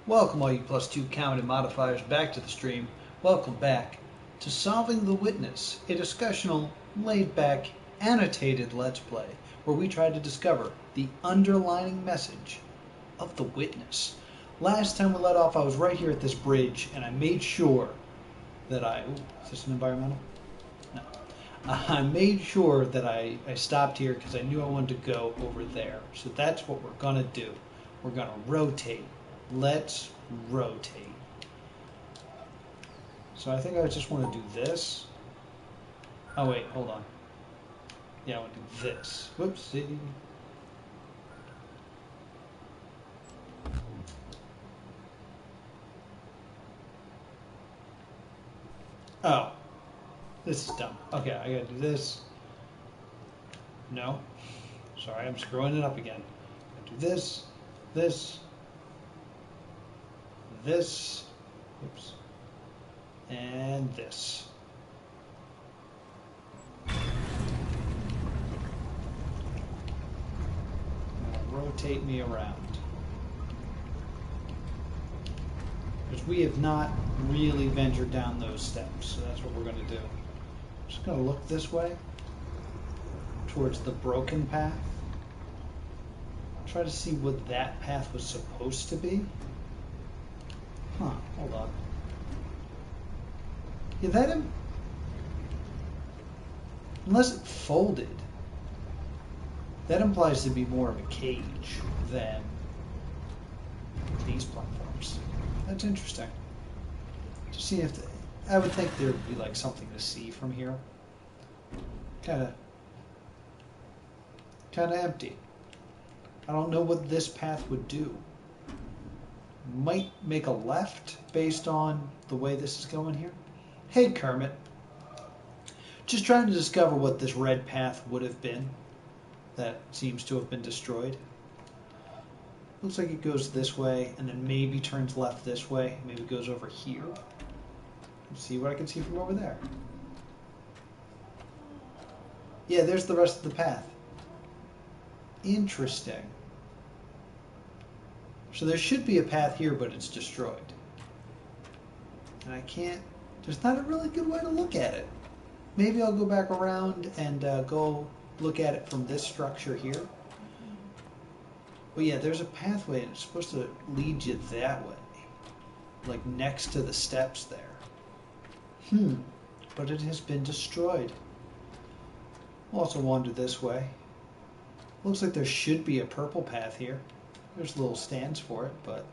Welcome all you +2 count and modifiers back to the stream. Welcome back to Solving the Witness, a discussional, laid-back, annotated Let's Play where we try to discover the underlying message of the witness. Last time we let off, I was right here at this bridge and I made sure that is this an environmental? No. I made sure that I stopped here because I knew I wanted to go over there. So that's what we're going to do. We're going to rotate. Let's rotate. So I think I just want to do this. Oh wait, hold on. Yeah, I want to do this. Whoopsie. Oh, this is dumb. Okay, I gotta do this. No. Sorry, I'm screwing it up again. I do this, this, this, oops, and this. Rotate me around. Because we have not really ventured down those steps, so that's what we're going to do. I'm just going to look this way, towards the broken path. Try to see what that path was supposed to be. Huh, hold on. Yeah, that unless it folded, that implies to be more of a cage than these platforms. That's interesting. To see if I would think there would be like something to see from here. Kind of empty. I don't know what this path would do. Might make a left based on the way this is going here. Hey Kermit. Just trying to discover what this red path would have been that seems to have been destroyed. Looks like it goes this way and then maybe turns left this way. Maybe goes over here. Let's see what I can see from over there. Yeah, there's the rest of the path. Interesting. So there should be a path here, but it's destroyed. And I can't, there's not a really good way to look at it. Maybe I'll go back around and go look at it from this structure here. But yeah, there's a pathway and it's supposed to lead you that way. Like next to the steps there. But it has been destroyed. We'll also wander this way. Looks like there should be a purple path here. There's little stands for it, but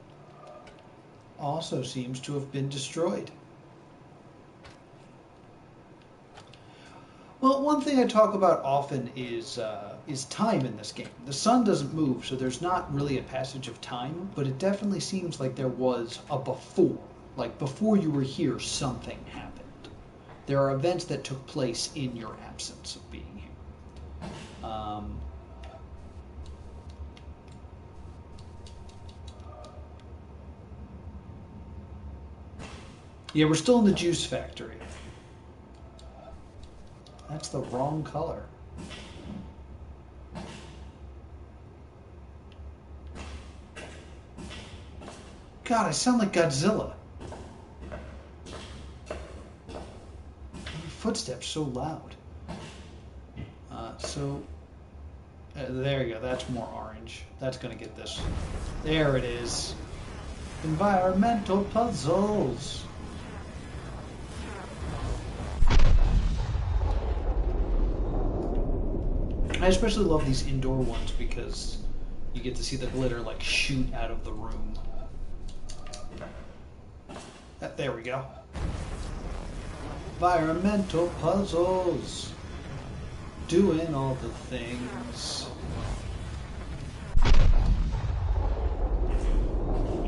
also seems to have been destroyed. Well, one thing I talk about often is time in this game. The sun doesn't move, so there's not really a passage of time, but it definitely seems like there was a before. Like before you were here, something happened. There are events that took place in your absence of being here. Yeah, we're still in the juice factory. That's the wrong color. God, I sound like Godzilla. Your footsteps so loud. There you go. That's more orange. That's going to get this. There it is. Environmental puzzles. I especially love these indoor ones because you get to see the glitter like shoot out of the room. There we go. Environmental puzzles. Doing all the things.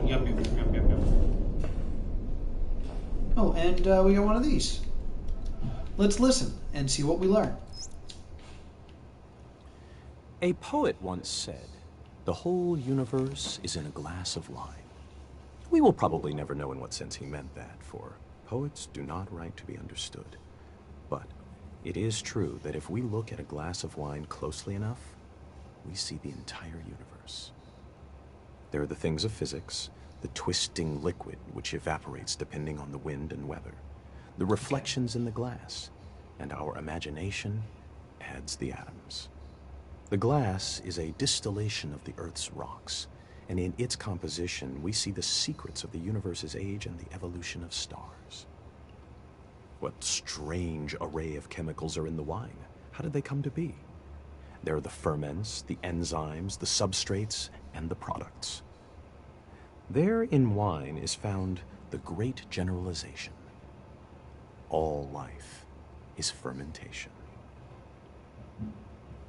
Yum, yum, yum, yum, yum. Oh, and we got one of these. Let's listen and see what we learn. A poet once said, "The whole universe is in a glass of wine." We will probably never know in what sense he meant that, for poets do not write to be understood. But it is true that if we look at a glass of wine closely enough, we see the entire universe. There are the things of physics, the twisting liquid which evaporates depending on the wind and weather, the reflections in the glass, and our imagination adds the atoms. The glass is a distillation of the Earth's rocks, and in its composition we see the secrets of the universe's age and the evolution of stars. What strange array of chemicals are in the wine? How did they come to be? There are the ferments, the enzymes, the substrates, and the products. There in wine is found the great generalization. All life is fermentation.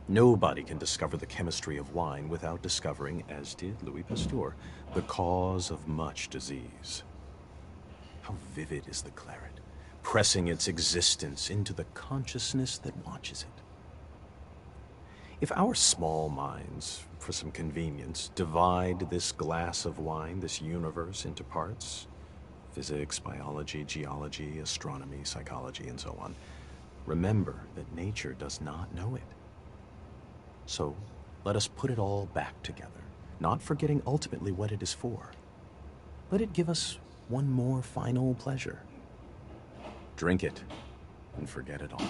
Nobody can discover the chemistry of wine without discovering, as did Louis Pasteur, the cause of much disease. How vivid is the claret, pressing its existence into the consciousness that watches it. If our small minds, for some convenience, divide this glass of wine, this universe, into parts, physics, biology, geology, astronomy, psychology, and so on, remember that nature does not know it. So let us put it all back together, not forgetting ultimately what it is for. Let it give us one more final pleasure. Drink it and forget it all.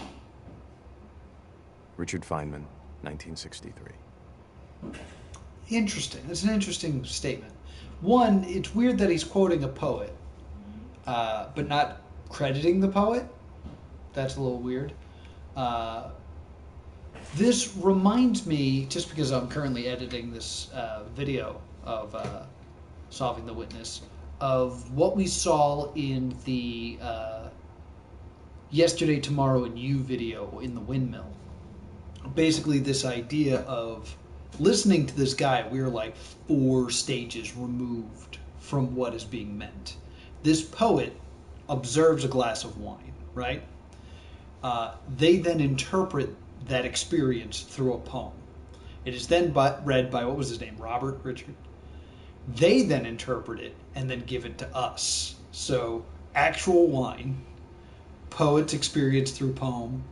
Richard Feynman, 1963. Interesting. That's an interesting statement. One, it's weird that he's quoting a poet, but not crediting the poet. That's a little weird. This reminds me, just because I'm currently editing this video of Solving the Witness, of what we saw in the Yesterday, Tomorrow, and You video in the windmill. Basically, this idea of listening to this guy, we're like 4 stages removed from what is being meant. This poet observes a glass of wine, right? They then interpret that experience through a poem. It is then read by, what was his name, Richard? They then interpret it and then give it to us. So, actual wine, poet's experience through poem,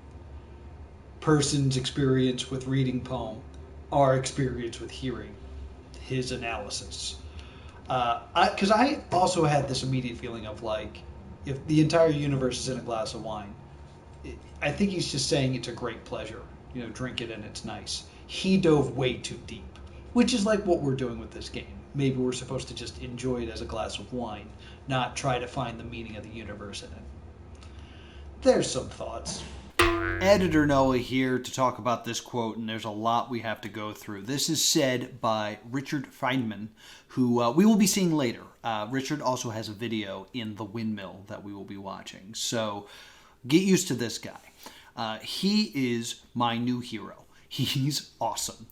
person's experience with reading poem, our experience with hearing his analysis. Because I also had this immediate feeling of like, if the entire universe is in a glass of wine, I think he's just saying it's a great pleasure. You know, drink it and it's nice. He dove way too deep, which is like what we're doing with this game. Maybe we're supposed to just enjoy it as a glass of wine, not try to find the meaning of the universe in it. There's some thoughts. Editor Noah here to talk about this quote, and there's a lot we have to go through. This is said by Richard Feynman, who we will be seeing later. Richard also has a video in the windmill that we will be watching. So get used to this guy. He is my new hero. He's awesome.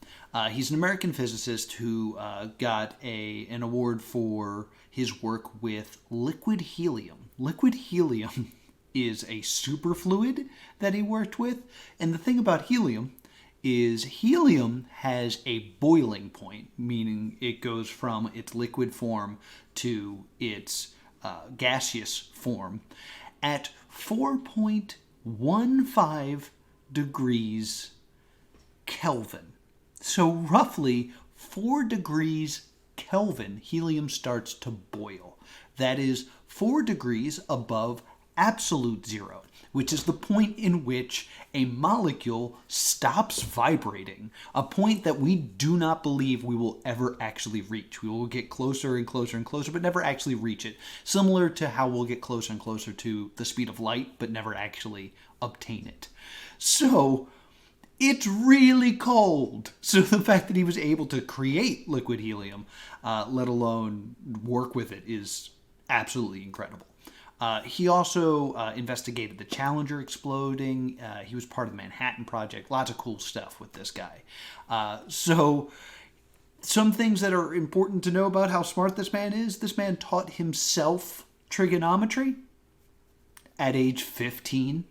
He's an American physicist who got an award for his work with liquid helium. Liquid helium is a superfluid that he worked with. And the thing about helium is helium has a boiling point, meaning it goes from its liquid form to its gaseous form at 4.15 degrees Kelvin. So roughly 4 degrees Kelvin, helium starts to boil. That is 4 degrees above absolute zero, which is the point in which a molecule stops vibrating, a point that we do not believe we will ever actually reach. We will get closer and closer and closer, but never actually reach it. Similar to how we'll get closer and closer to the speed of light, but never actually obtain it. So it's really cold. So the fact that he was able to create liquid helium, let alone work with it, is absolutely incredible. He also investigated the Challenger exploding. He was part of the Manhattan Project. Lots of cool stuff with this guy. So some things that are important to know about how smart this man is. This man taught himself trigonometry at age 15.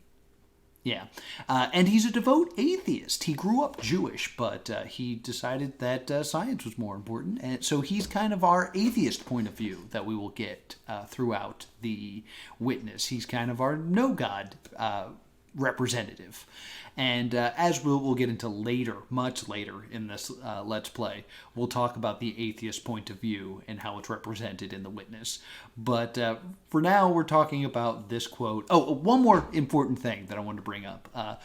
Yeah. And he's a devout atheist. He grew up Jewish, but he decided that science was more important. And so he's kind of our atheist point of view that we will get throughout the witness. He's kind of our no God representative. And as we'll get into later, much later in this Let's Play, we'll talk about the atheist point of view and how it's represented in the witness. But for now, we're talking about this quote. Oh, one more important thing that I wanted to bring up.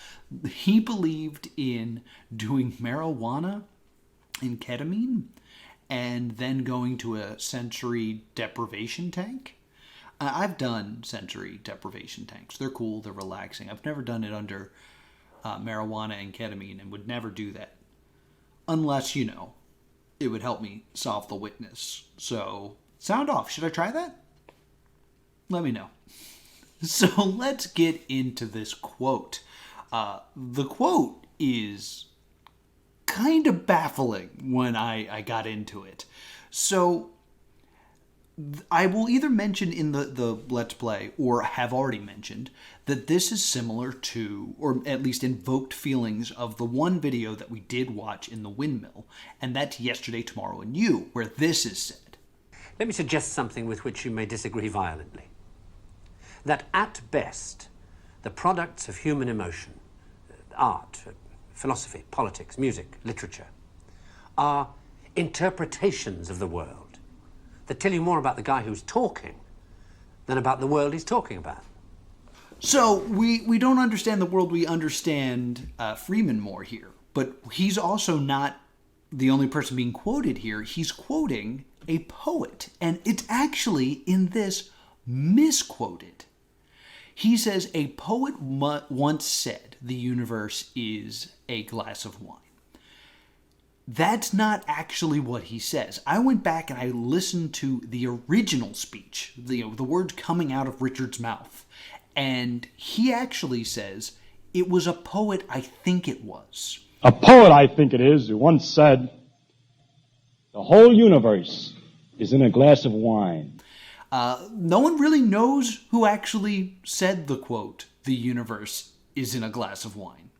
He believed in doing marijuana and ketamine and then going to a sensory deprivation tank. I've done sensory deprivation tanks. They're cool. They're relaxing. I've never done it under marijuana and ketamine and would never do that unless, it would help me solve the witness. So, sound off. Should I try that? Let me know. So, let's get into this quote. The quote is kind of baffling when I got into it. So, I will either mention in the Let's Play, or have already mentioned, that this is similar to, or at least invoked feelings of the one video that we did watch in the windmill, and that's Yesterday, Tomorrow, and You, where this is said. Let me suggest something with which you may disagree violently. That at best, the products of human emotion, art, philosophy, politics, music, literature, are interpretations of the world that tell you more about the guy who's talking than about the world he's talking about. So we don't understand the world, we understand Freeman more here. But he's also not the only person being quoted here. He's quoting a poet. And it's actually, in this, misquoted. He says, a poet once said the universe is a glass of wine. That's not actually what he says. I went back and I listened to the original speech, the words coming out of Richard's mouth. And he actually says, it was a poet I think it was. A poet I think it is, who once said, the whole universe is in a glass of wine. No one really knows who actually said the quote, the universe is in a glass of wine.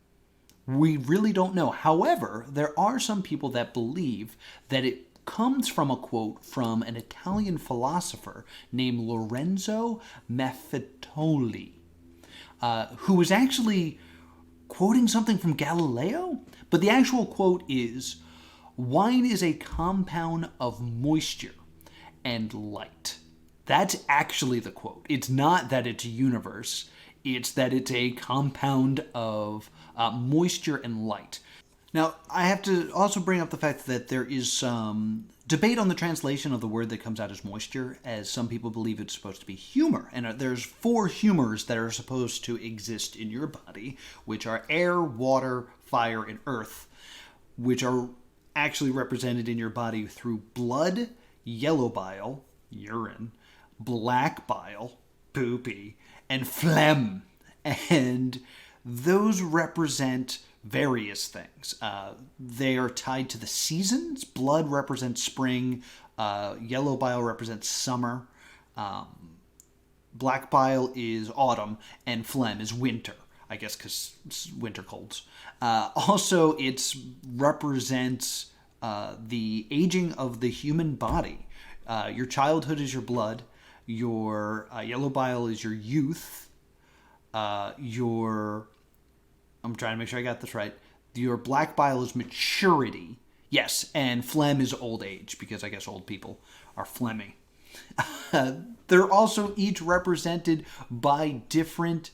We really don't know. However, there are some people that believe that it comes from a quote from an Italian philosopher named Lorenzo Mefitoli, who was actually quoting something from Galileo. But the actual quote is, wine is a compound of moisture and light. That's actually the quote. It's not that it's a universe. It's that it's a compound of moisture and light. Now, I have to also bring up the fact that there is some debate on the translation of the word that comes out as moisture, as some people believe it's supposed to be humor. And there's 4 humors that are supposed to exist in your body, which are air, water, fire, and earth, which are actually represented in your body through blood, yellow bile, urine, black bile, poopy, and phlegm. And those represent various things. They are tied to the seasons. Blood represents spring. Yellow bile represents summer. Black bile is autumn. And phlegm is winter. I guess because it's winter colds. Also, it represents the aging of the human body. Your childhood is your blood. Your yellow bile is your youth. I'm trying to make sure I got this right. Your black bile is maturity. Yes, and phlegm is old age, because I guess old people are phlegmy. They're also each represented by different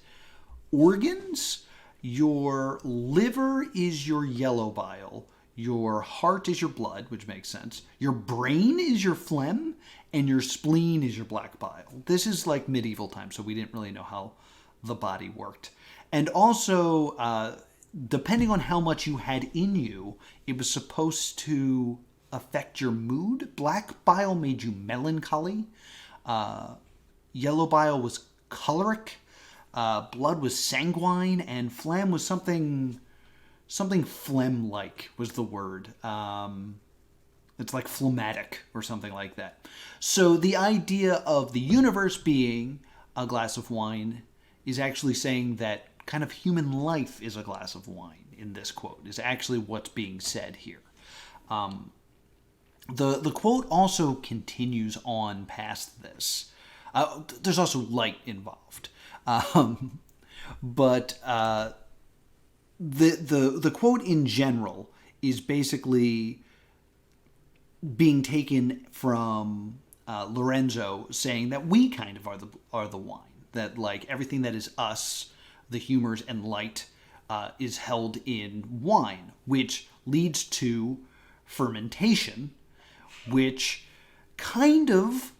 organs. Your liver is your yellow bile. Your heart is your blood, which makes sense. Your brain is your phlegm, and your spleen is your black bile. This is like medieval times, so we didn't really know how the body worked. And also, depending on how much you had in you, it was supposed to affect your mood. Black bile made you melancholy. Yellow bile was choleric. Blood was sanguine. And phlegm was something phlegm-like was the word. It's like phlegmatic or something like that. So the idea of the universe being a glass of wine is actually saying that kind of human life is a glass of wine in this quote, is actually what's being said here. The quote also continues on past this. There's also light involved. But the quote in general is basically being taken from Lorenzo saying that we kind of are the wine. That like everything that is us, the humors and light, is held in wine, which leads to fermentation, which kind of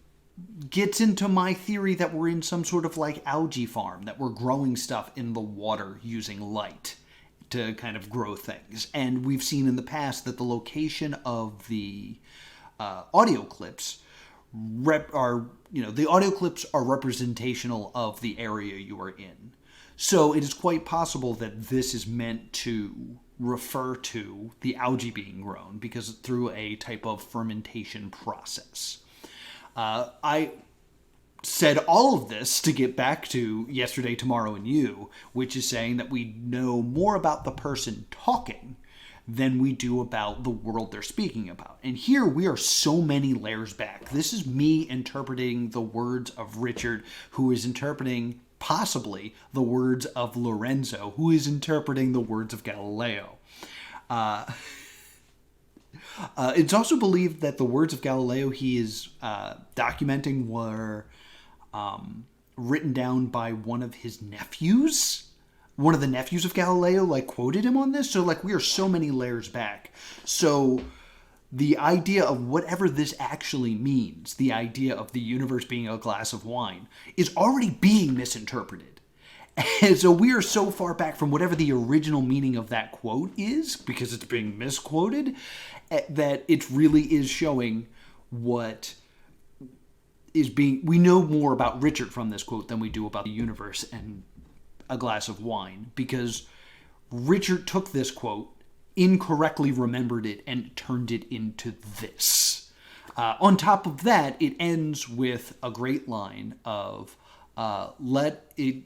gets into my theory that we're in some sort of like algae farm, that we're growing stuff in the water using light to kind of grow things. And we've seen in the past that the location of the audio clips the audio clips are representational of the area you are in. So it is quite possible that this is meant to refer to the algae being grown because through a type of fermentation process. I said all of this to get back to Yesterday, Tomorrow, and You, which is saying that we know more about the person talking than we do about the world they're speaking about. And here we are so many layers back. This is me interpreting the words of Richard, who is interpreting possibly the words of Lorenzo, who is interpreting the words of Galileo. It's also believed that the words of Galileo he is documenting were written down by one of his nephews. One of the nephews of Galileo, like, quoted him on this. So, like, we are so many layers back. So, the idea of whatever this actually means, the idea of the universe being a glass of wine, is already being misinterpreted. And so we are so far back from whatever the original meaning of that quote is, because it's being misquoted, that it really is showing what is being... We know more about Richard from this quote than we do about the universe and a glass of wine, because Richard took this quote, incorrectly remembered it, and turned it into this. On top of that, it ends with a great line of, let it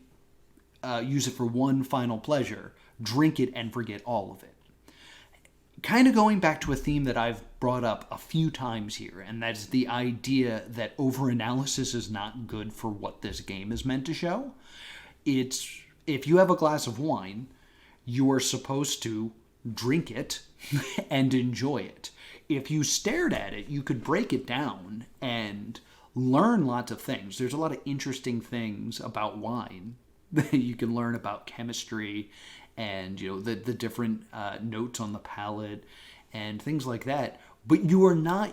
use it for one final pleasure, drink it and forget all of it. Kind of going back to a theme that I've brought up a few times here, and that's the idea that overanalysis is not good for what this game is meant to show. It's, if you have a glass of wine, you are supposed to drink it and enjoy it. If you stared at it, you could break it down and learn lots of things. There's a lot of interesting things about wine that you can learn about chemistry and, you know, the different notes on the palate and things like that. But you are not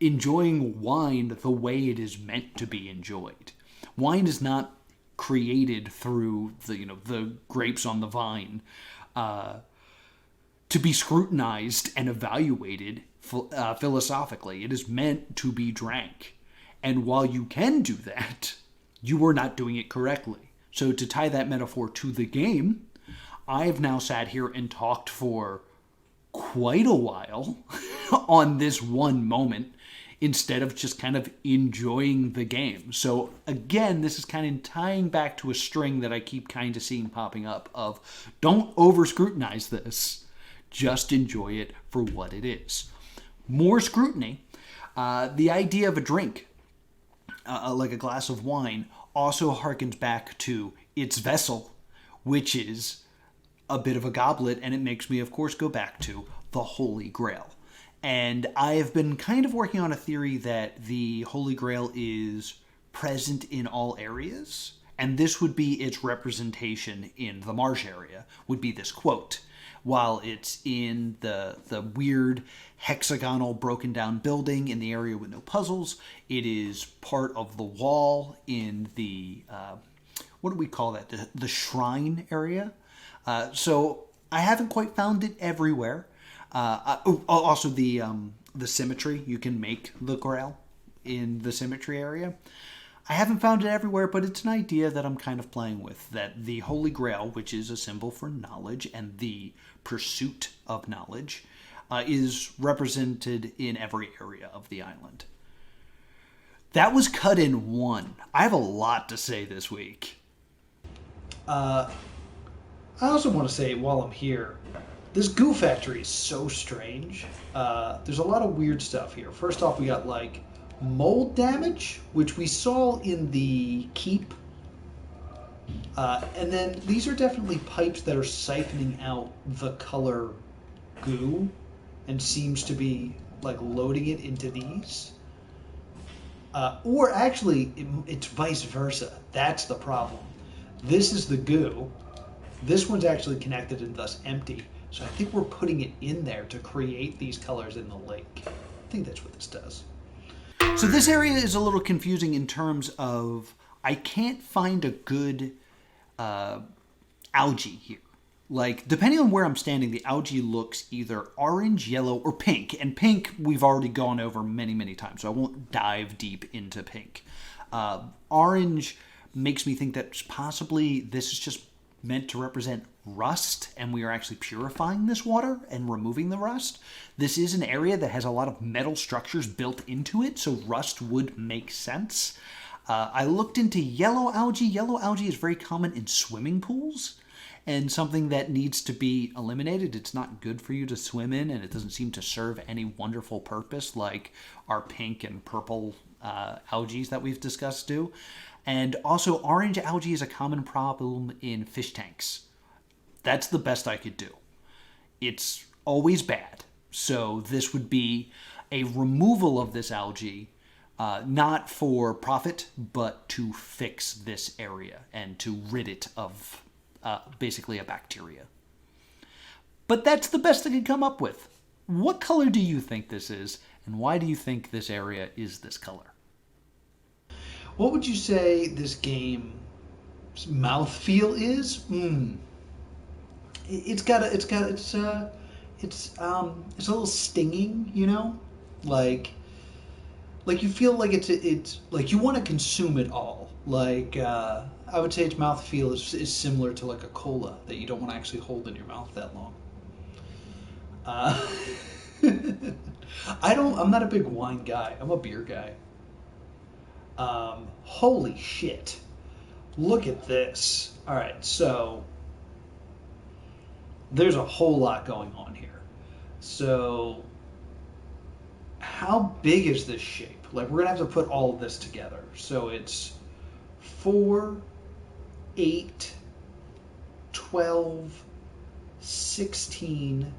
enjoying wine the way it is meant to be enjoyed. Wine is not created through the grapes on the vine to be scrutinized and evaluated philosophically. It is meant to be drank. And while you can do that, you are not doing it correctly. So to tie that metaphor to the game, I've now sat here and talked for quite a while on this one moment instead of just kind of enjoying the game. So again, this is kind of tying back to a string that I keep kind of seeing popping up of don't over scrutinize this, just enjoy it for what it is. More scrutiny, the idea of a drink, like a glass of wine, also harkens back to its vessel, which is a bit of a goblet, and it makes me, of course, go back to the Holy Grail. And I have been kind of working on a theory that the Holy Grail is present in all areas, and this would be its representation in the Marsh area, would be this quote. While it's in the weird hexagonal broken down building in the area with no puzzles, it is part of the wall in the, what do we call that? The shrine area. So I haven't quite found it everywhere. Also the symmetry, you can make the Grail in the symmetry area. I haven't found it everywhere, but it's an idea that I'm kind of playing with, that the Holy Grail, which is a symbol for knowledge and the pursuit of knowledge, is represented in every area of the island. That was cut in one. I have a lot to say this week. I also want to say, while I'm here, this goo factory is so strange. There's a lot of weird stuff here. First off, we got mold damage, which we saw in the keep And then these are definitely pipes that are siphoning out the color goo and seems to be like loading it into these. Or actually, it's vice versa. That's the problem. This is the goo. This one's actually connected and thus empty. So I think we're putting it in there to create these colors in the lake. I think that's what this does. So this area is a little confusing in terms of I can't find a good algae here. Like, depending on where I'm standing, the algae looks either orange, yellow, or pink. And pink we've already gone over many, many times, so I won't dive deep into pink. Orange makes me think that possibly this is just meant to represent rust, and we are actually purifying this water and removing the rust. This is an area that has a lot of metal structures built into it, so rust would make sense. I looked into yellow algae. Yellow algae is very common in swimming pools and something that needs to be eliminated. It's not good for you to swim in, and it doesn't seem to serve any wonderful purpose like our pink and purple algae that we've discussed do. And also, orange algae is a common problem in fish tanks. That's the best I could do. It's always bad. So this would be a removal of this algae, not for profit, but to fix this area and to rid it of basically a bacteria. But that's the best I could come up with. What color do you think this is, and why do you think this area is this color? What would you say this game's mouthfeel is? It's a little stinging, you know, like you feel like it's like you want to consume it all. Like I would say its mouthfeel is similar to like a cola that you don't want to actually hold in your mouth that long. I'm not a big wine guy. I'm a beer guy. Holy shit. Look at this. All right, so there's a whole lot going on here. So how big is this shape? Like, we're going to have to put all of this together. So it's 4, 8, 12, 16,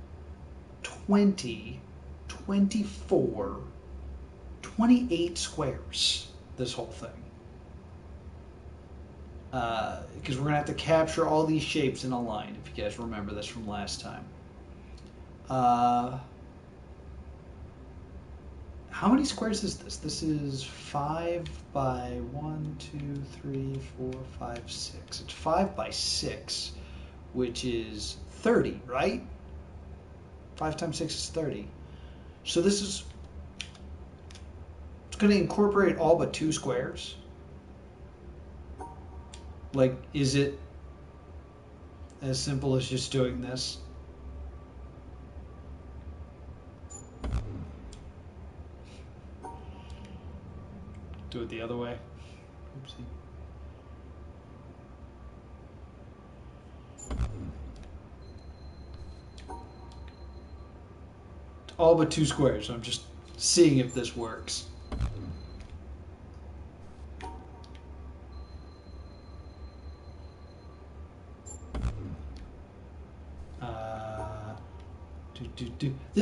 20, 24, 28 squares, this whole thing. Because we're going to have to capture all these shapes in a line, if you guys remember this from last time. How many squares is this? This is 5 by 1, 2, 3, 4, 5, 6. It's 5 by 6, which is 30, right? 5 times 6 is 30. So this is... It's going to incorporate all but 2 squares. Like, is it as simple as just doing this? Do it the other way. Oopsie. All but 2 squares. I'm just seeing if this works.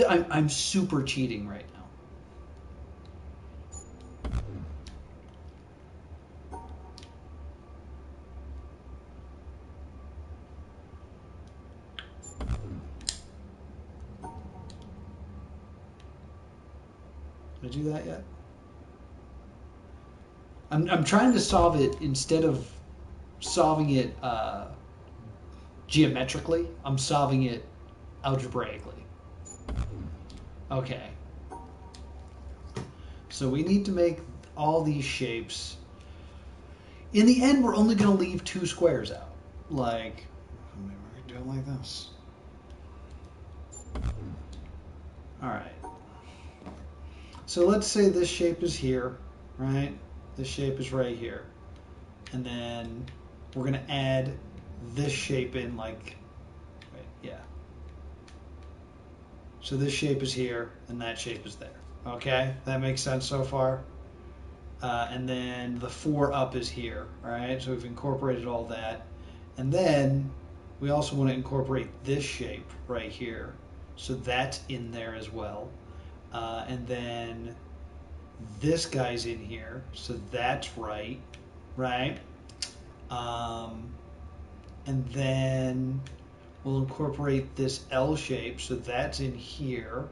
I'm super cheating right now. Did I do that yet? I'm trying to solve it instead of solving it geometrically. I'm solving it algebraically. Okay. So we need to make all these shapes. In the end, we're only going to leave 2 squares out. Like, maybe we're going to do it like this. All right. So let's say this shape is here, right? This shape is right here. And then we're going to add this shape in like, wait, yeah. So this shape is here, and that shape is there. Okay? That makes sense so far? and then the 4 up is here. All right, so we've incorporated all that. And then we also want to incorporate this shape right here. So that's in there as well. And then this guy's in here, so that's right, right? And then we'll incorporate this L shape, so that's in here.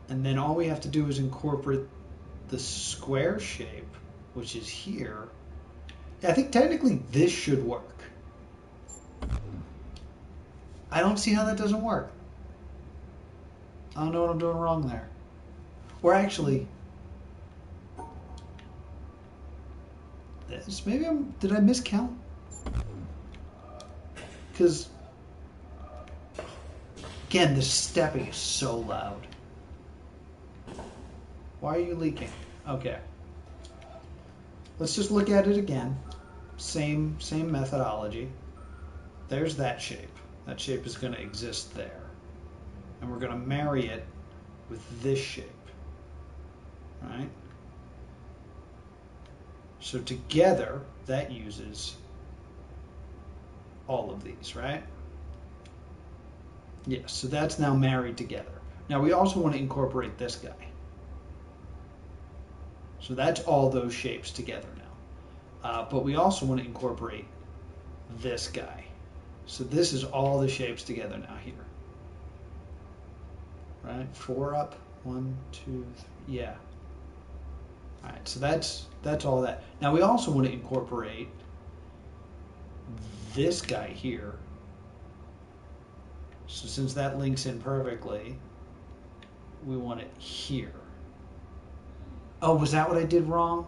And then all we have to do is incorporate the square shape, which is here. Yeah, I think technically this should work. I don't see how that doesn't work. I don't know what I'm doing wrong there. Or actually, this, maybe did I miscount? Because, again, the stepping is so loud. Why are you leaking? Okay. Let's just look at it again. Same methodology. There's that shape. That shape is going to exist there. And we're going to marry it with this shape. Right? So together, that uses all of these, right? Yes, so that's now married together. Now we also want to incorporate this guy. So that's all those shapes together now. But we also want to incorporate this guy. So this is all the shapes together now here. Right? 4 up, 1, 2, 3, yeah. All right, so that's all that. Now we also want to incorporate this guy here. So since that links in perfectly, we want it here. Oh, was that what I did wrong?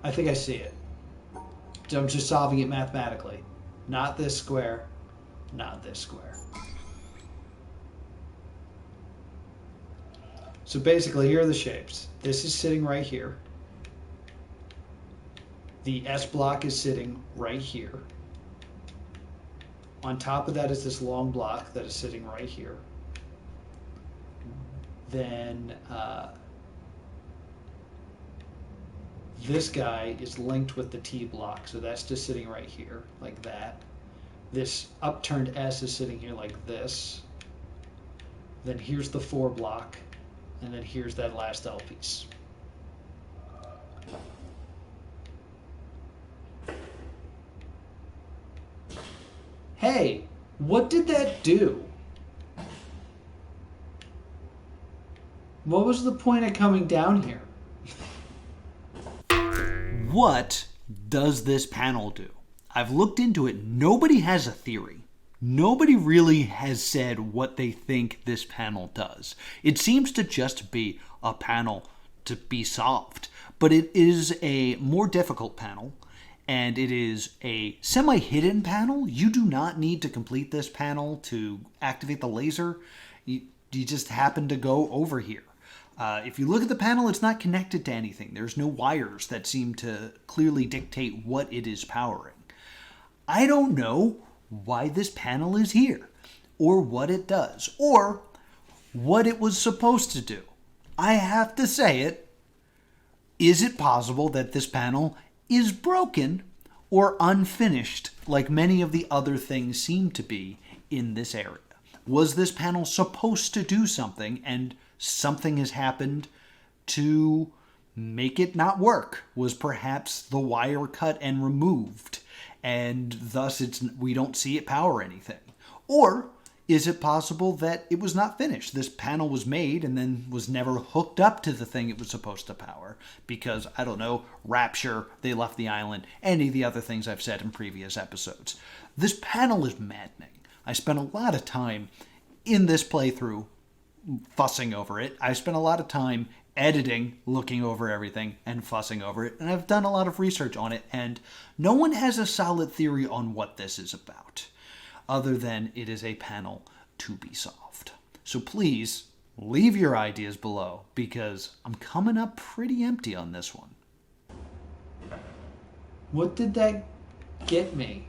I think I see it. I'm just solving it mathematically. Not this square, not this square. So basically, here are the shapes. This is sitting right here. The S block is sitting right here. On top of that is this long block that is sitting right here. Then this guy is linked with the T block, so that's just sitting right here, like that. This upturned S is sitting here like this. Then here's the 4 block, and then here's that last L piece. Hey, what did that do? What was the point of coming down here? What does this panel do? I've looked into it. Nobody has a theory. Nobody really has said what they think this panel does. It seems to just be a panel to be solved, but it is a more difficult panel, and it is a semi-hidden panel. You do not need to complete this panel to activate the laser. You just happen to go over here. If you look at the panel, it's not connected to anything. There's no wires that seem to clearly dictate what it is powering. I don't know why this panel is here, or what it does, or what it was supposed to do. I have to say it. Is it possible that this panel is broken or unfinished, like many of the other things seem to be in this area? Was this panel supposed to do something, and something has happened to make it not work? Was perhaps the wire cut and removed, and thus we don't see it power anything? Or is it possible that it was not finished? This panel was made and then was never hooked up to the thing it was supposed to power because, I don't know, Rapture, they left the island, any of the other things I've said in previous episodes. This panel is maddening. I spent a lot of time in this playthrough fussing over it. I spent a lot of time editing, looking over everything, and fussing over it. And I've done a lot of research on it, and no one has a solid theory on what this is about, other than it is a panel to be solved. So please, leave your ideas below, because I'm coming up pretty empty on this one. What did that get me?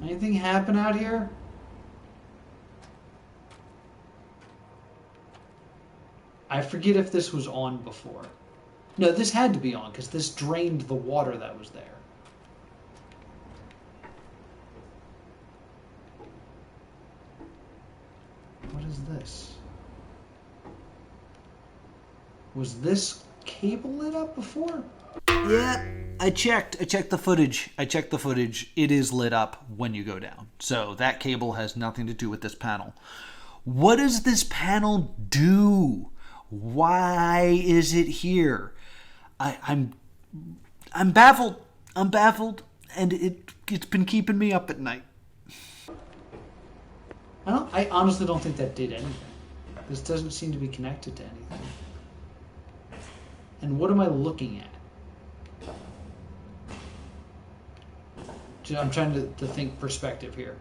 Anything happen out here? I forget if this was on before. No, this had to be on because this drained the water that was there. What is this? Was this cable lit up before? Yeah, I checked the footage. It is lit up when you go down. So that cable has nothing to do with this panel. What does this panel do? Why is it here? I'm baffled. I'm baffled, and it's been keeping me up at night. I honestly don't think that did anything. This doesn't seem to be connected to anything. And what am I looking at? I'm trying to think perspective here.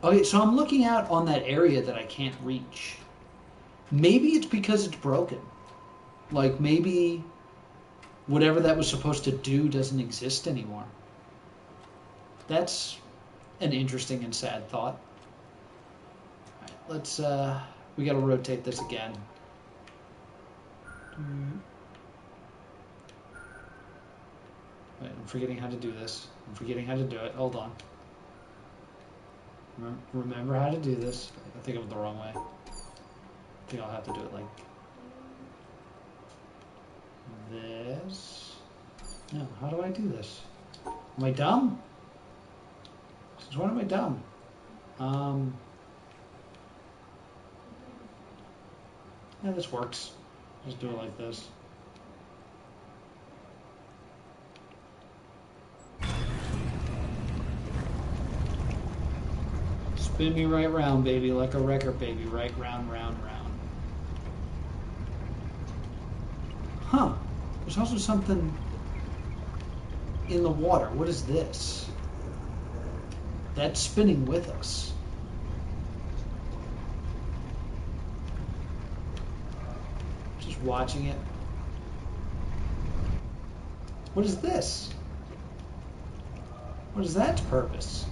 Okay, so I'm looking out on that area that I can't reach. Maybe it's because it's broken. Like maybe whatever that was supposed to do doesn't exist anymore. That's an interesting and sad thought. All right, let's, we gotta rotate this again. Wait, I'm forgetting how to do this. I'm forgetting how to do it. Hold on. Remember how to do this. I think I went the wrong way. I think I'll have to do it like this. No, how do I do this? Am I dumb? Since when am I dumb? Yeah, this works. Just do it like this. Spin me right round, baby, like a record, baby. Right round, round, round. Huh. There's also something in the water. What is this? That's spinning with us. Just watching it. What is this? What is that purpose?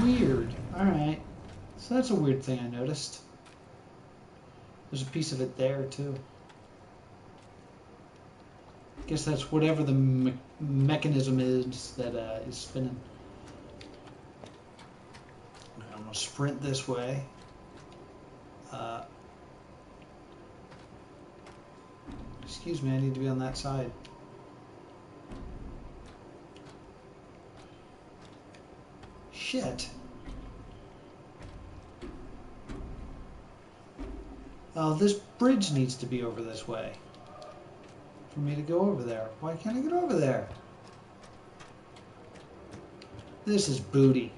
Weird. Alright. So that's a weird thing I noticed. There's a piece of it there, too. I guess that's whatever the mechanism is that is spinning. I'm going to sprint this way. Excuse me, I need to be on that side. Shit. Oh, this bridge needs to be over this way for me to go over there. Why can't I get over there? This is booty.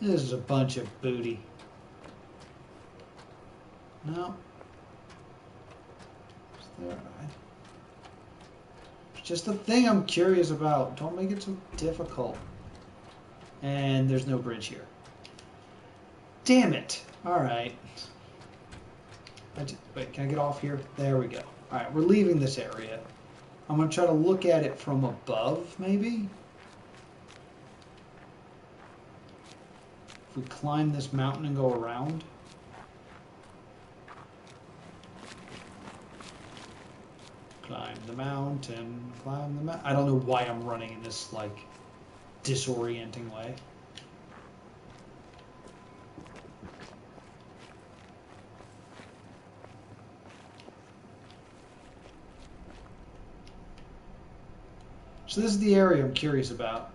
This is a bunch of booty. No. Is there? It's just a thing I'm curious about. Don't make it so difficult. And there's no bridge here. Damn it. Alright. Wait, can I get off here? There we go. Alright, we're leaving this area. I'm going to try to look at it from above, maybe? If we climb this mountain and go around. Climb the mountain, climb the mountain. I don't know why I'm running in this, like, disorienting way. So this is the area I'm curious about.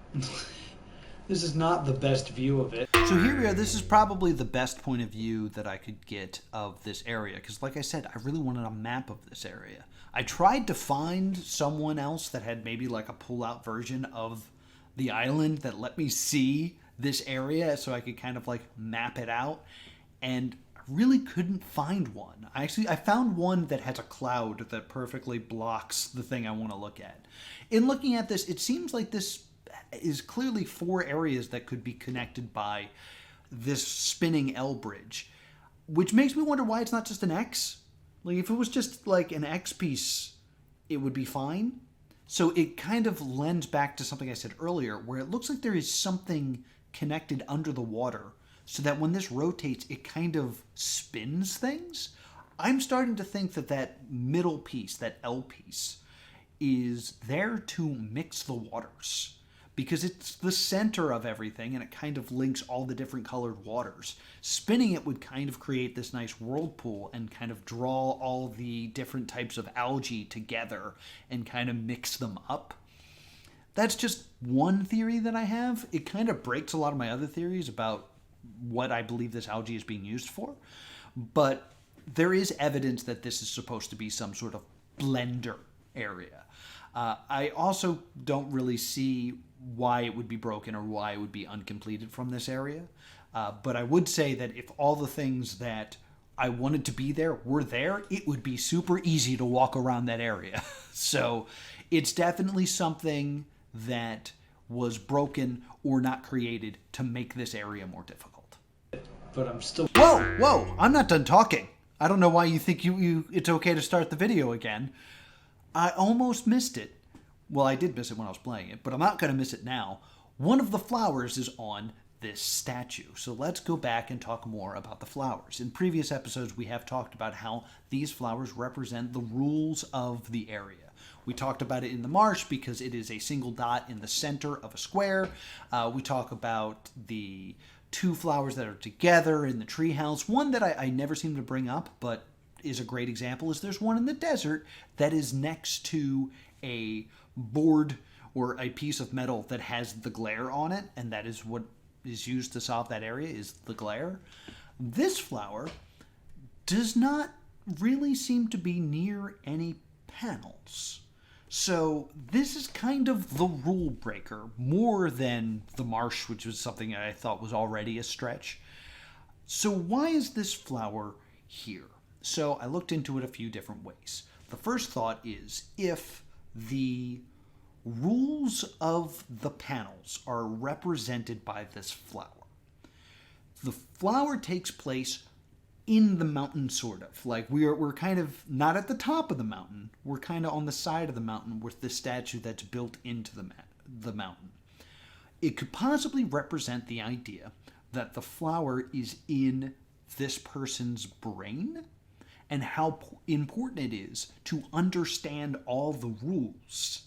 This is not the best view of it. So here we are. This is probably the best point of view that I could get of this area. Because like I said, I really wanted a map of this area. I tried to find someone else that had maybe like a pull-out version of the island that let me see this area so I could kind of like map it out. And I really couldn't find one. I found one that has a cloud that perfectly blocks the thing I want to look at. In looking at this, it seems like this is clearly 4 areas that could be connected by this spinning L bridge. which makes me wonder why it's not just an X. Like, if it was just like an X piece, it would be fine. So it kind of lends back to something I said earlier, where it looks like there is something connected under the water, so that when this rotates, it kind of spins things. I'm starting to think that that middle piece, that L piece, is there to mix the waters, because it's the center of everything and it kind of links all the different colored waters. Spinning it would kind of create this nice whirlpool and kind of draw all the different types of algae together and kind of mix them up. That's just one theory that I have. It kind of breaks a lot of my other theories about what I believe this algae is being used for. But there is evidence that this is supposed to be some sort of blender area. I also don't really see why it would be broken or why it would be uncompleted from this area. But I would say that if all the things that I wanted to be there were there, it would be super easy to walk around that area. So it's definitely something that was broken or not created to make this area more difficult. But I'm still... Whoa, I'm not done talking. I don't know why you think it's okay to start the video again. I almost missed it. Well, I did miss it when I was playing it, but I'm not going to miss it now. One of the flowers is on this statue. So let's go back and talk more about the flowers. In previous episodes, we have talked about how these flowers represent the rules of the area. We talked about it in the marsh because it is a single dot in the center of a square. We talk about the two flowers that are together in the treehouse. One that I never seem to bring up, but is a great example, is there's one in the desert that is next to a board or a piece of metal that has the glare on it, and that is what is used to solve that area, is the glare. This flower does not really seem to be near any panels. So this is kind of the rule breaker, more than the marsh, which was something I thought was already a stretch. So why is this flower here? So I looked into it a few different ways. The first thought is, if the rules of the panels are represented by this flower, the flower takes place in the mountain, sort of. Like we're kind of not at the top of the mountain. We're kind of on the side of the mountain with the statue that's built into the mountain. It could possibly represent the idea that the flower is in this person's brain, and how important it is to understand all the rules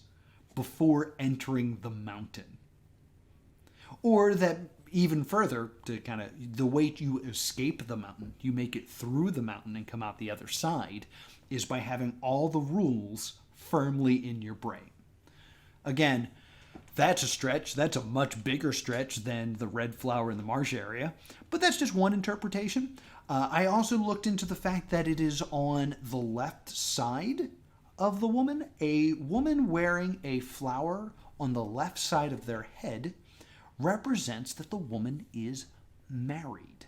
before entering the mountain. Or that even further, to kind of the way you escape the mountain, you make it through the mountain and come out the other side, is by having all the rules firmly in your brain. Again, that's a stretch. That's a much bigger stretch than the red flower in the marsh area. But that's just one interpretation. I also looked into the fact that it is on the left side of the woman. A woman wearing a flower on the left side of their head represents that the woman is married.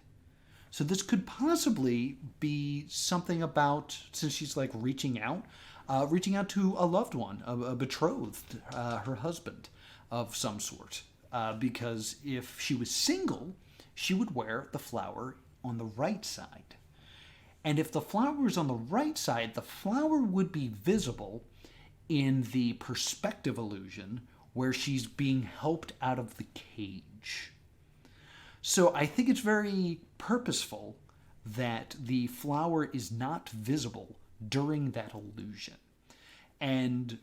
So this could possibly be something about, since she's like reaching out to a loved one, a betrothed, her husband of some sort. Because if she was single, she would wear the flower on the right side. And if the flower is on the right side, the flower would be visible in the perspective illusion where she's being helped out of the cage. So I think it's very purposeful that the flower is not visible during that illusion. And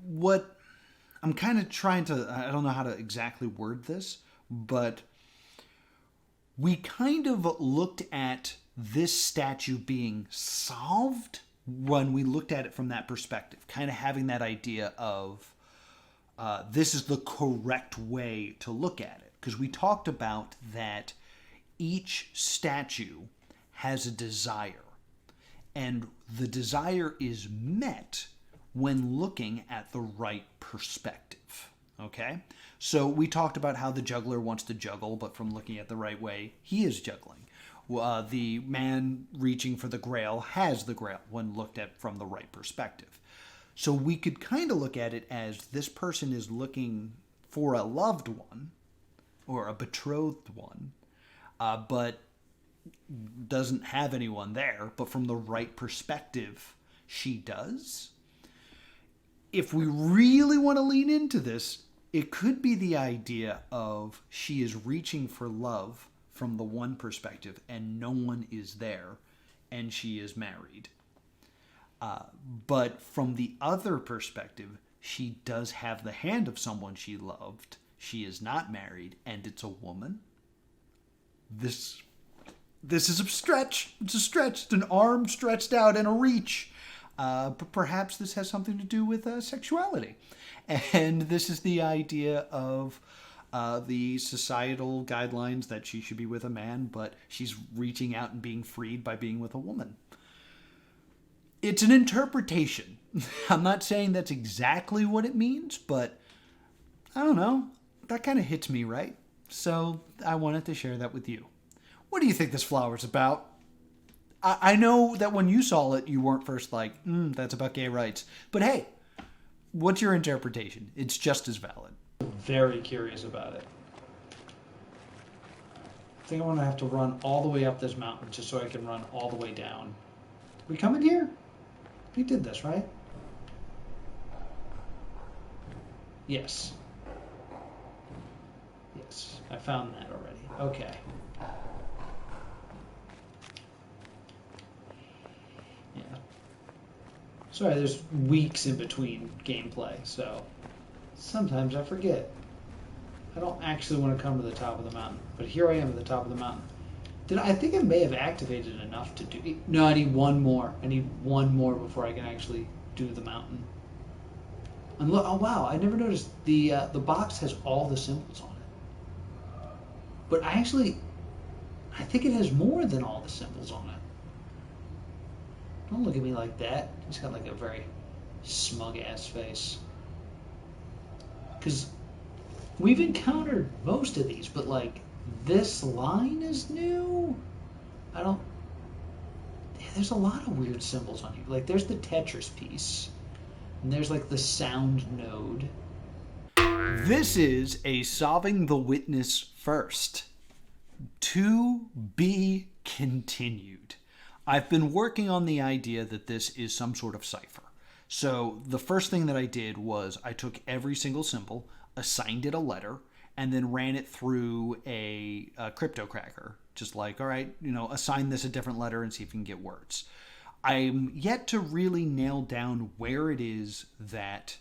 what I'm kind of trying to, I don't know how to exactly word this, but we kind of looked at this statue being solved when we looked at it from that perspective, kind of having that idea of this is the correct way to look at it. Because we talked about that each statue has a desire, and the desire is met when looking at the right perspective. Okay? So we talked about how the juggler wants to juggle, but from looking at the right way, he is juggling. The man reaching for the grail has the grail when looked at from the right perspective. So we could kind of look at it as this person is looking for a loved one or a betrothed one, but doesn't have anyone there, but from the right perspective, she does. If we really want to lean into this, it could be the idea of she is reaching for love from the one perspective and no one is there and she is married. But from the other perspective, she does have the hand of someone she loved. She is not married and it's a woman. This is a stretch. It's a stretch. It's an arm stretched out and a reach. But perhaps this has something to do with sexuality. And this is the idea of the societal guidelines that she should be with a man, but she's reaching out and being freed by being with a woman. It's an interpretation. I'm not saying that's exactly what it means, but I don't know. That kind of hits me, right? So I wanted to share that with you. What do you think this flower's about? I know that when you saw it, you weren't first like, that's about gay rights. But hey, what's your interpretation? It's just as valid. Very curious about it. I think I'm going to have to run all the way up this mountain just so I can run all the way down. We coming here? We did this, right? Yes. Yes, I found that already. Okay. Yeah. Sorry, there's weeks in between gameplay, so sometimes I forget. I don't actually want to come to the top of the mountain, but here I am at the top of the mountain. I think I may have activated enough to do... No, I need one more. I need one more before I can actually do the mountain. And look, oh wow, I never noticed the box has all the symbols on it. But I think it has more than all the symbols on it. Don't look at me like that. He's got like a very smug ass face. Because we've encountered most of these, but like this line is new. There's a lot of weird symbols on here. Like there's the Tetris piece, and there's like the sound node. This is a Solving the Witness first. To be continued. I've been working on the idea that this is some sort of cipher. So the first thing that I did was I took every single symbol, assigned it a letter, and then ran it through a crypto cracker. Just like, all right, assign this a different letter and see if you can get words. I'm yet to really nail down where it is that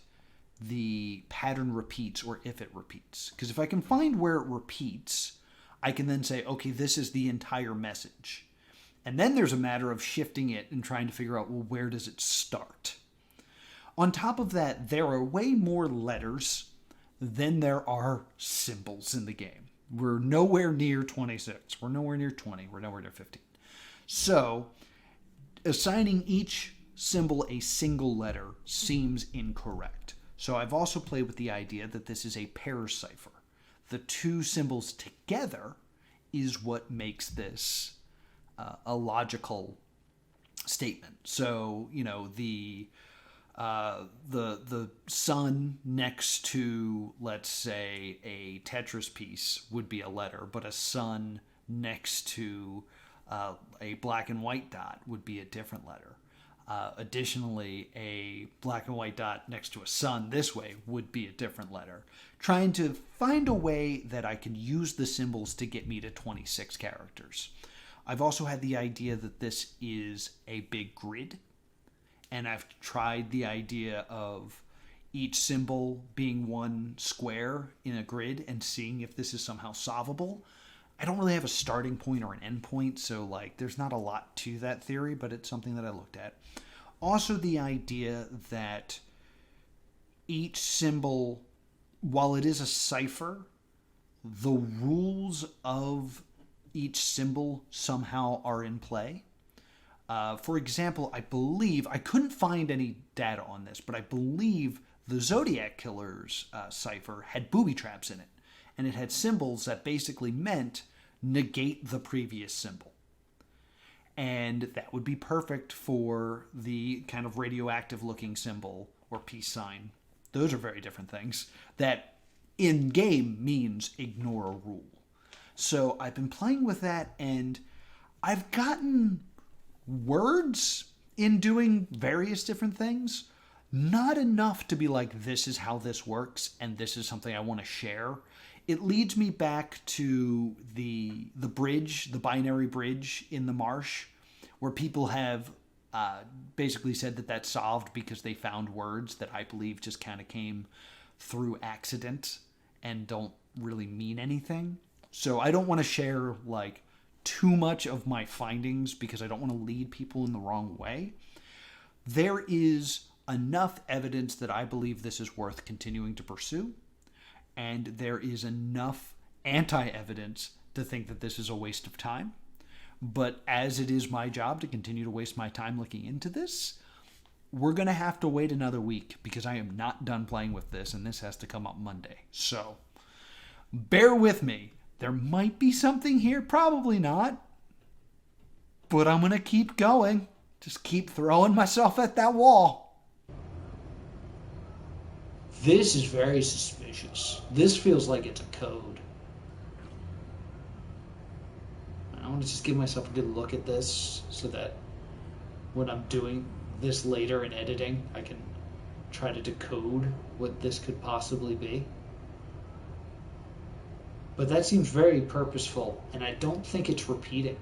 the pattern repeats or if it repeats. Because if I can find where it repeats, I can then say, okay, this is the entire message. And then there's a matter of shifting it and trying to figure out, well, where does it start? On top of that, there are way more letters than there are symbols in the game. We're nowhere near 26. We're nowhere near 20. We're nowhere near 15. So, assigning each symbol a single letter seems incorrect. So I've also played with the idea that this is a pair cipher. The two symbols together is what makes this a logical statement. So, the sun next to, let's say, a Tetris piece would be a letter, but a sun next to a black and white dot would be a different letter. Additionally, a black and white dot next to a sun this way would be a different letter. Trying to find a way that I can use the symbols to get me to 26 characters. I've also had the idea that this is a big grid, and I've tried the idea of each symbol being one square in a grid and seeing if this is somehow solvable. I don't really have a starting point or an end point, so there's not a lot to that theory, but it's something that I looked at. Also the idea that each symbol, while it is a cipher, the rules of each symbol somehow are in play. For example, I believe, I couldn't find any data on this, but I believe the Zodiac Killer's cipher had booby traps in it. And it had symbols that basically meant negate the previous symbol. And that would be perfect for the kind of radioactive looking symbol or peace sign. Those are very different things. That in game means ignore a rule. So I've been playing with that, and I've gotten words in doing various different things. Not enough to be like, this is how this works and this is something I want to share. It leads me back to the bridge, the binary bridge in the Marsh, where people have basically said that that's solved because they found words that I believe just kind of came through accident and don't really mean anything. So I don't want to share like too much of my findings because I don't want to lead people in the wrong way. There is enough evidence that I believe this is worth continuing to pursue, and there is enough anti-evidence to think that this is a waste of time. But as it is my job to continue to waste my time looking into this, we're going to have to wait another week because I am not done playing with this, and this has to come up Monday. So bear with me. There might be something here, probably not. But I'm going to keep going. Just keep throwing myself at that wall. This is very suspicious. This feels like it's a code. I want to just give myself a good look at this so that when I'm doing this later in editing, I can try to decode what this could possibly be. But that seems very purposeful, and I don't think it's repeating.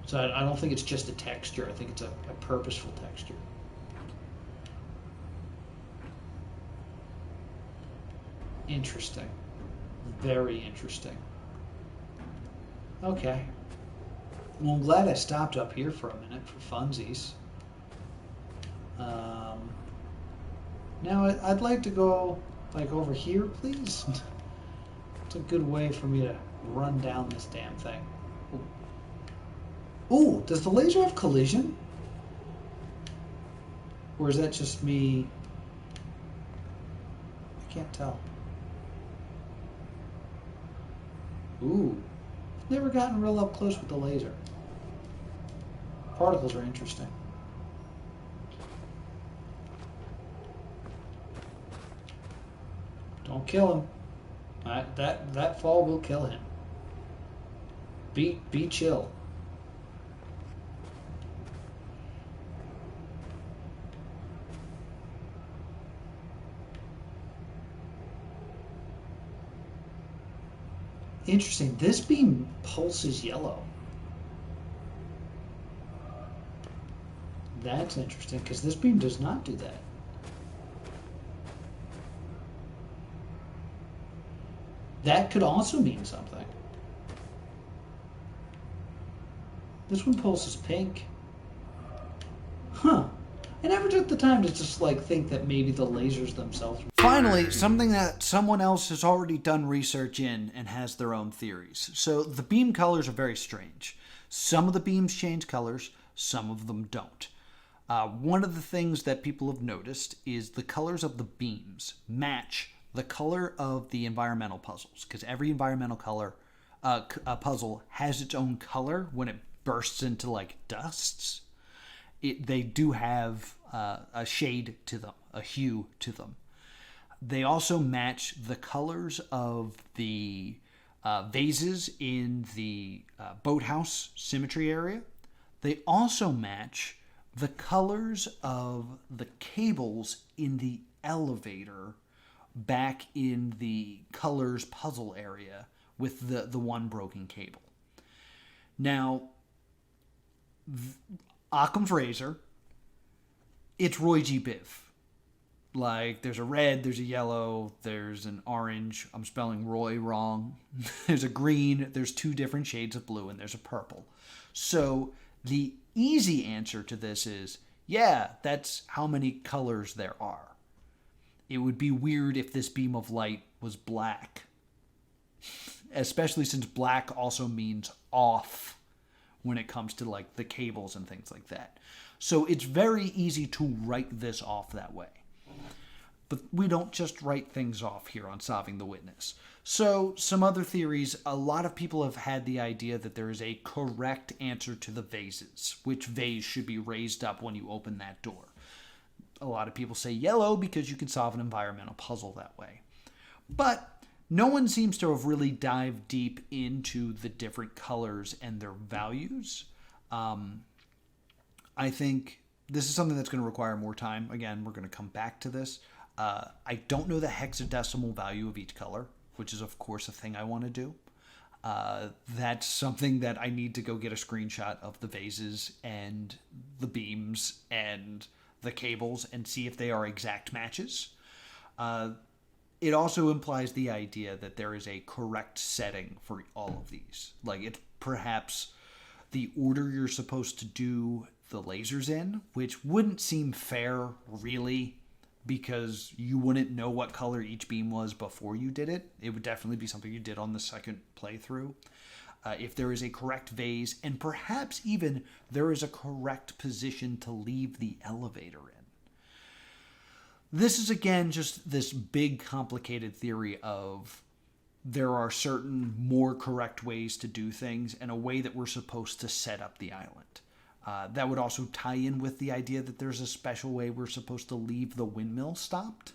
So I don't think it's just a texture. I think it's a purposeful texture. Interesting. Very interesting. Okay. Well, I'm glad I stopped up here for a minute for funsies. Now I'd like to go like over here, please. It's a good way for me to run down this damn thing. Ooh, does the laser have collision? Or is that just me? I can't tell. Ooh, never gotten real up close with the laser. Particles are interesting. Don't kill him. That fall will kill him. Be chill. Interesting. This beam pulses yellow. That's interesting because this beam does not do that. That could also mean something. This one pulses pink. Huh. I never took the time to just like think that maybe the lasers themselves. Finally, something that someone else has already done research in and has their own theories. So the beam colors are very strange. Some of the beams change colors, some of them don't. One of the things that people have noticed is the colors of the beams match the color of the environmental puzzles, because every environmental color puzzle has its own color when it bursts into like dusts. They do have a shade to them, a hue to them. They also match the colors of the vases in the boathouse symmetry area. They also match the colors of the cables in the elevator back in the colors puzzle area with the one broken cable. Now, Occam's razor, it's Roy G. Biv. Like, there's a red, there's a yellow, there's an orange. I'm spelling Roy wrong. There's a green, there's two different shades of blue, and there's a purple. So the easy answer to this is, yeah, that's how many colors there are. It would be weird if this beam of light was black, especially since black also means off when it comes to like the cables and things like that. So it's very easy to write this off that way. But we don't just write things off here on Solving the Witness. So some other theories, a lot of people have had the idea that there is a correct answer to the vases. Which vase should be raised up when you open that door? A lot of people say yellow because you can solve an environmental puzzle that way. But no one seems to have really dived deep into the different colors and their values. I think this is something that's going to require more time. Again, we're going to come back to this. I don't know the hexadecimal value of each color, which is, of course, a thing I want to do. That's something that I need to go get a screenshot of the vases and the beams and the cables and see if they are exact matches. It also implies the idea that there is a correct setting for all of these. Like, it's perhaps the order you're supposed to do the lasers in, which wouldn't seem fair, really, because you wouldn't know what color each beam was before you did it. It would definitely be something you did on the second playthrough. If there is a correct vase, and perhaps even there is a correct position to leave the elevator in. This is, again, just this big, complicated theory of there are certain more correct ways to do things and a way that we're supposed to set up the island. That would also tie in with the idea that there's a special way we're supposed to leave the windmill stopped.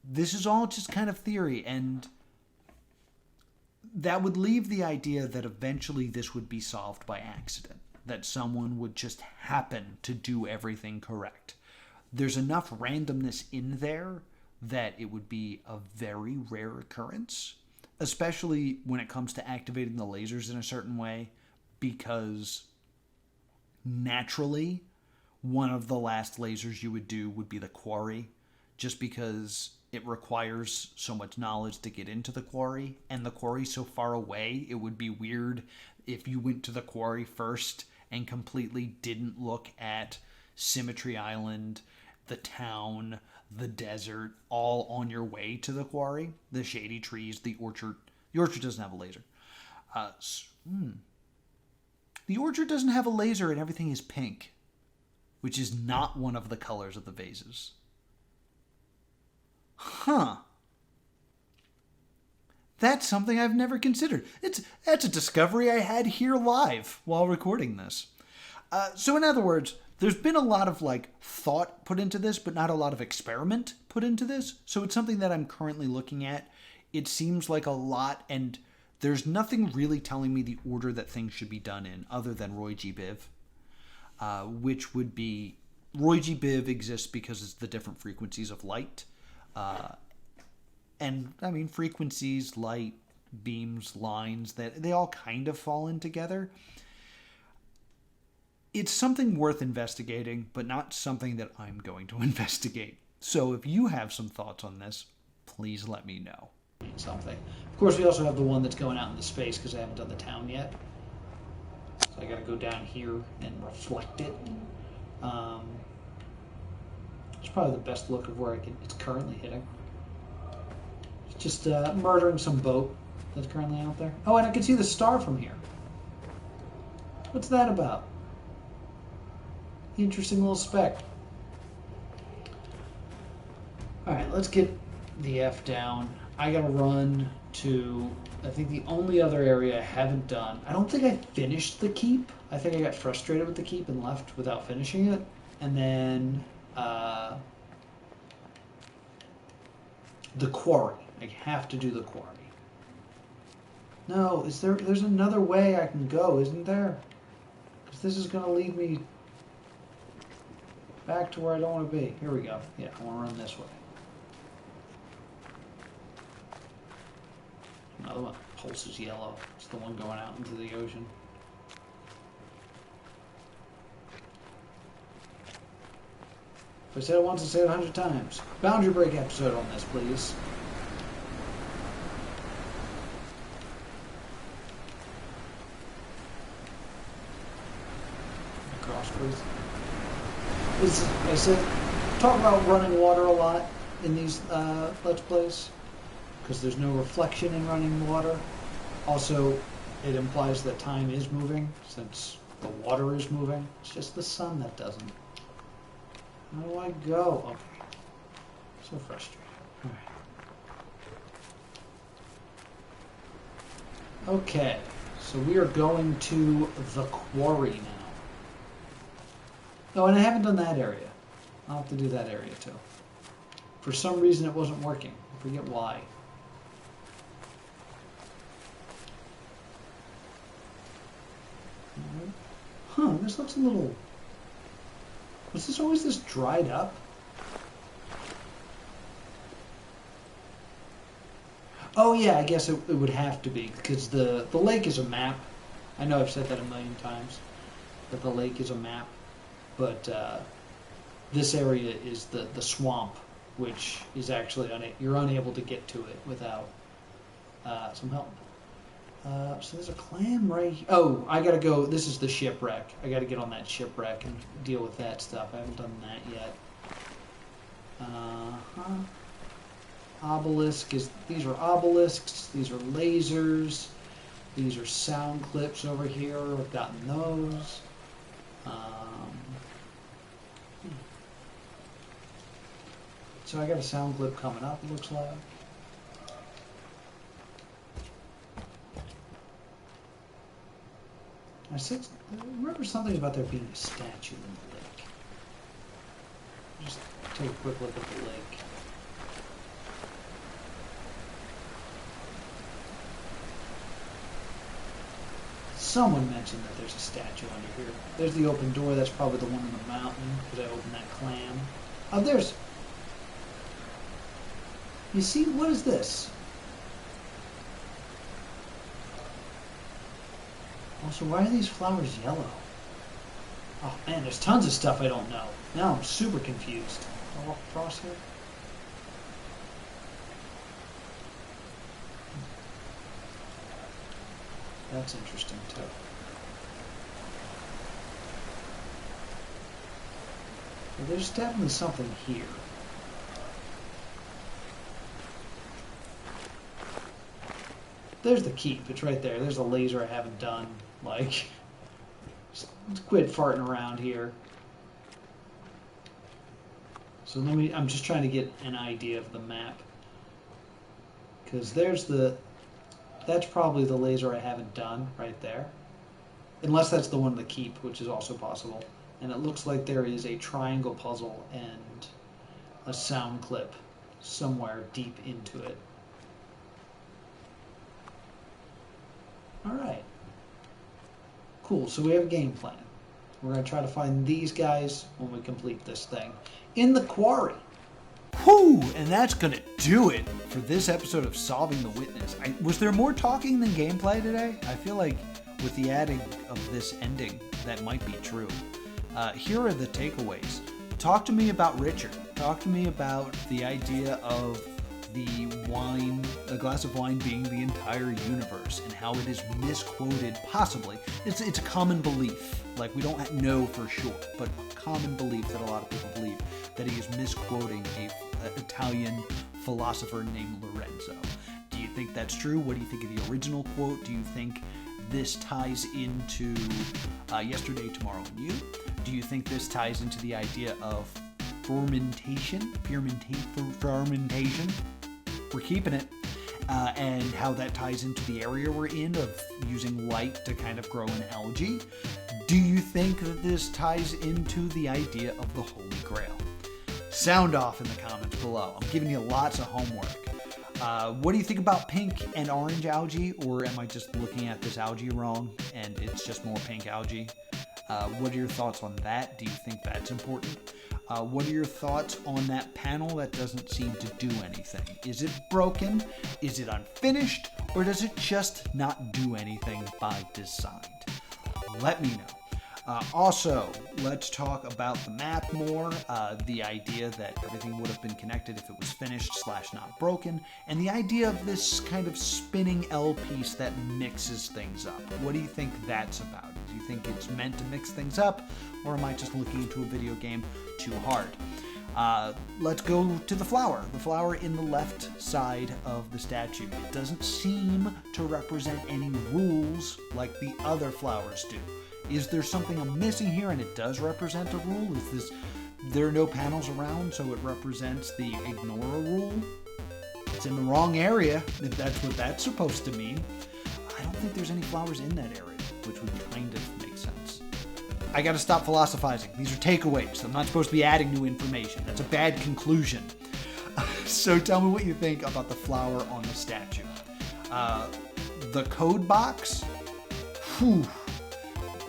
This is all just kind of theory, and that would leave the idea that eventually this would be solved by accident, that someone would just happen to do everything correct. There's enough randomness in there that it would be a very rare occurrence, especially when it comes to activating the lasers in a certain way, because naturally one of the last lasers you would do would be the quarry, just because it requires so much knowledge to get into the quarry, and the quarry's so far away, it would be weird if you went to the quarry first and completely didn't look at Symmetry Island, the town, the desert, all on your way to the quarry. The shady trees, the orchard. The orchard doesn't have a laser. The orchard doesn't have a laser and everything is pink, which is not one of the colors of the vases. Huh. That's something I've never considered. That's a discovery I had here live while recording this. So in other words, there's been a lot of thought put into this, but not a lot of experiment put into this. So it's something that I'm currently looking at. It seems like a lot, and there's nothing really telling me the order that things should be done in other than Roy G. Biv, which would be Roy G. Biv exists because it's the different frequencies of light. And I mean, frequencies, light, beams, lines, that they all kind of fall in together. It's something worth investigating, but not something that I'm going to investigate. So if you have some thoughts on this, please let me know. Something. Of course, we also have the one that's going out into space because I haven't done the town yet. So I got to go down here and reflect it. It's probably the best look of where it's currently hitting. It's just murdering some boat that's currently out there. Oh, and I can see the star from here. What's that about? Interesting little speck. Alright, let's get the F down. I gotta run to, I think, the only other area I haven't done. I don't think I finished the keep. I think I got frustrated with the keep and left without finishing it. And then the quarry. I have to do the quarry. No, there's another way I can go, isn't there? Because this is going to lead me back to where I don't want to be. Here we go. Yeah, I want to run this way. Another one. Pulse is yellow. It's the one going out into the ocean. If I said it once, I say it 100 times. Boundary break episode on this, please. Cross, please. I said, talk about running water a lot in these Let's Plays, because there's no reflection in running water. Also, it implies that time is moving, since the water is moving. It's just the sun that doesn't. How do I go? Okay. So frustrating. Alright. Okay, so we are going to the quarry now. Oh, and I haven't done that area. I'll have to do that area too. For some reason it wasn't working. I forget why. This looks a little... Was this always this dried up? Oh yeah, I guess it would have to be, because the lake is a map. I know I've said that a million times, that the lake is a map, but this area is the swamp, which is actually, you're unable to get to it without some help. So there's a clam right here. Oh, I gotta go, this is the shipwreck. I gotta get on that shipwreck and deal with that stuff. I haven't done that yet. Obelisk is, these are obelisks, these are lasers, these are sound clips over here. I've gotten those. So I got a sound clip coming up, it looks like. I remember something about there being a statue in the lake. Just take a quick look at the lake. Someone mentioned that there's a statue under here. There's the open door. That's probably the one in the mountain, because I opened that clam. Oh, there's... You see, what is this? Also, why are these flowers yellow? Oh man, there's tons of stuff I don't know. Now I'm super confused. I'll walk across here. That's interesting too. Well, there's definitely something here. There's the keep. It's right there. There's a laser I haven't done. Like, just quit farting around here. So I'm just trying to get an idea of the map. Because that's probably the laser I haven't done right there. Unless that's the one of the keep, which is also possible. And it looks like there is a triangle puzzle and a sound clip somewhere deep into it. Alright. Cool, so we have a game plan. We're going to try to find these guys when we complete this thing. In the quarry. Whew, and that's going to do it for this episode of Solving the Witness. Was there more talking than gameplay today? I feel like with the adding of this ending, that might be true. Here are the takeaways. Talk to me about Richard. Talk to me about the idea of the glass of wine being the entire universe and how it is misquoted, possibly. It's a common belief. Like, we don't know for sure, but a common belief that a lot of people believe that he is misquoting an Italian philosopher named Lorenzo. Do you think that's true? What do you think of the original quote? Do you think this ties into Yesterday, Tomorrow, and You? Do you think this ties into the idea of fermentation? We're keeping it. And how that ties into the area we're in of using light to kind of grow an algae. Do you think that this ties into the idea of the Holy Grail? Sound off in the comments below. I'm giving you lots of homework. What do you think about pink and orange algae? Or am I just looking at this algae wrong and it's just more pink algae? What are your thoughts on that? Do you think that's important? What are your thoughts on that panel that doesn't seem to do anything? Is it broken? Is it unfinished? Or does it just not do anything by design? Let me know. Also, let's talk about the map more, the idea that everything would have been connected if it was finished / not broken, and the idea of this kind of spinning L piece that mixes things up. What do you think that's about? Do you think it's meant to mix things up, or am I just looking into a video game too hard? Let's go to the flower in the left side of the statue. It doesn't seem to represent any rules like the other flowers do. Is there something I'm missing here and it does represent a rule? There are no panels around, so it represents the ignore a rule? It's in the wrong area, if that's what that's supposed to mean. I don't think there's any flowers in that area, which would kind of make sense. I gotta stop philosophizing. These are takeaways. I'm not supposed to be adding new information. That's a bad conclusion. So tell me what you think about the flower on the statue. The code box? Whew.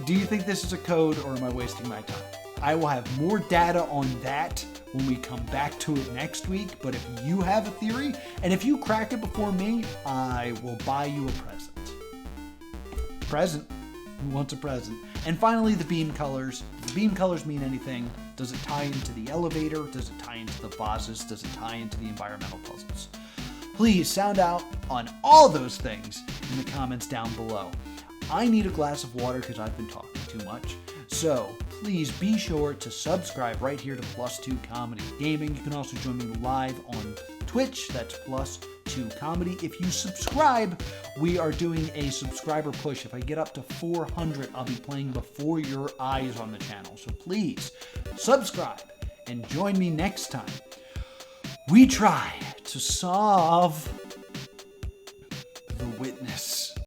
Do you think this is a code, or am I wasting my time? I will have more data on that when we come back to it next week, but if you have a theory, and if you crack it before me, I will buy you a present. Present? Who wants a present? And finally, the beam colors. Do the beam colors mean anything? Does it tie into the elevator? Does it tie into the vases? Does it tie into the environmental puzzles? Please sound out on all those things in the comments down below. I need a glass of water because I've been talking too much. So please be sure to subscribe right here to Plus2 Comedy Gaming. You can also join me live on Twitch. That's Plus2 Comedy. If you subscribe, we are doing a subscriber push. If I get up to 400, I'll be playing before your eyes on the channel. So please subscribe and join me next time. We try to solve The Witness.